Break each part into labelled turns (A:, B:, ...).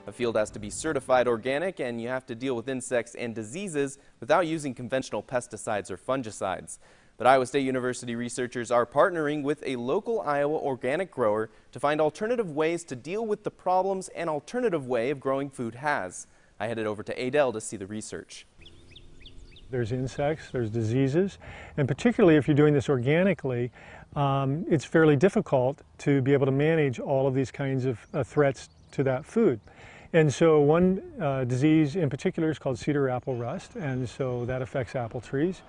A: A field has to be certified organic, and you have to deal with insects and diseases without using conventional pesticides or fungicides. But Iowa State University researchers are partnering with a local Iowa organic grower to find alternative ways to deal with the problems an alternative way of growing food has. I headed over to Adel to see the research.
B: There's insects, there's diseases, and particularly if you're doing this organically, it's fairly difficult to be able to manage all of these kinds of threats to that food. And so one disease in particular is called cedar apple rust, and so that affects apple trees.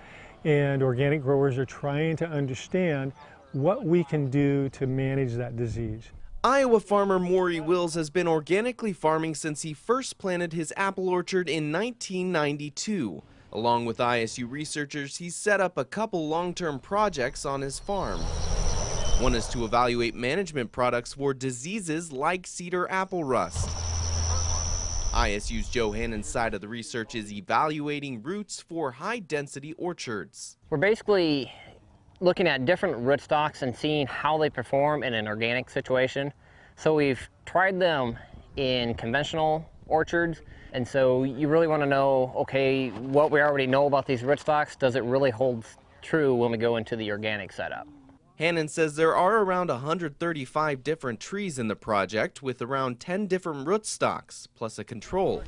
B: And organic growers are trying to understand what we can do to manage that disease.
A: Iowa farmer Maury Wills has been organically farming since he first planted his apple orchard in 1992. Along with ISU researchers, he's set up a couple long-term projects on his farm. One is to evaluate management products for diseases like cedar apple rust. ISU's Joe Hannon's side of the research is evaluating roots for high-density orchards.
C: We're basically looking at different rootstocks and seeing how they perform in an organic situation. So we've tried them in conventional orchards, and so you really want to know, okay, what we already know about these rootstocks, does it really hold true when we go into the organic setup?
A: Hannon says there are around 135 different trees in the project with around 10 different rootstocks, plus a control.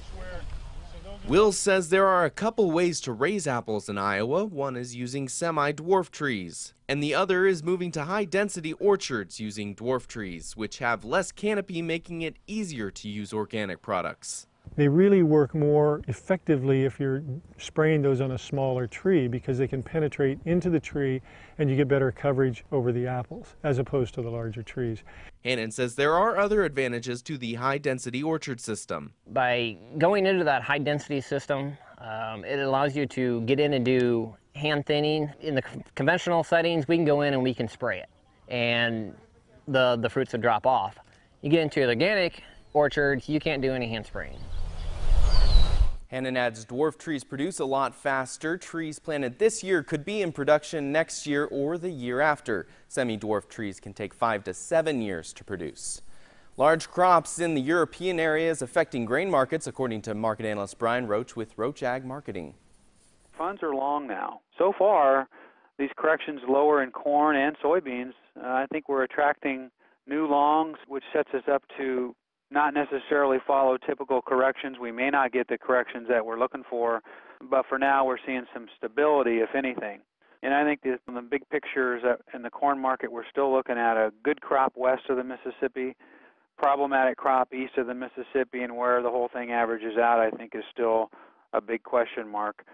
A: Wills says there are a couple ways to raise apples in Iowa. One is using semi-dwarf trees, and the other is moving to high-density orchards using dwarf trees, which have less canopy, making it easier to use organic products.
B: They really work more effectively if you're spraying those on a smaller tree because they can penetrate into the tree and you get better coverage over the apples as opposed to the larger trees.
A: Hannon says there are other advantages to the high-density orchard system.
C: By going into that high-density system, it allows you to get in and do hand thinning. In the conventional settings, we can go in and we can spray it, and the fruits will drop off. You get into an organic orchard, you can't do any hand spraying.
A: Hannon adds dwarf trees produce a lot faster. Trees planted this year could be in production next year or the year after. Semi-dwarf trees can take 5 to 7 years to produce. Large crops in the European areas affecting grain markets, according to market analyst Brian Roach with Roach Ag Marketing.
D: Funds are long now. So far, these corrections lower in corn and soybeans. I think we're attracting new longs, which sets us up to not necessarily follow typical corrections. We may not get the corrections that we're looking for, but for now we're seeing some stability, if anything. And I think the big picture is that in the corn market, we're still looking at a good crop west of the Mississippi, problematic crop east of the Mississippi, and where the whole thing averages out, I think, is still a big question mark.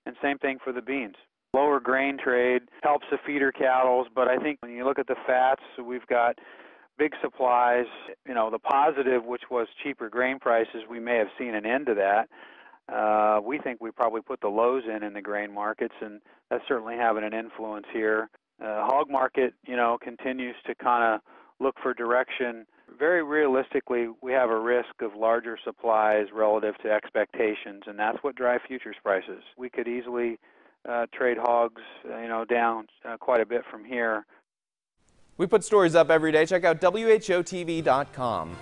D: And same thing for the beans. Lower grain trade helps the feeder cattle, but I think when you look at the fats, we've got big supplies. You know, the positive, which was cheaper grain prices, we may have seen an end to that. We think we probably put the lows in the grain markets, and that's certainly having an influence here. Hog market, you know, continues to kind of look for direction. Very realistically, we have a risk of larger supplies relative to expectations, and that's what drives futures prices. We could easily trade hogs, you know, down quite a bit from here.
A: We put stories up every day. Check out WHOTV.com.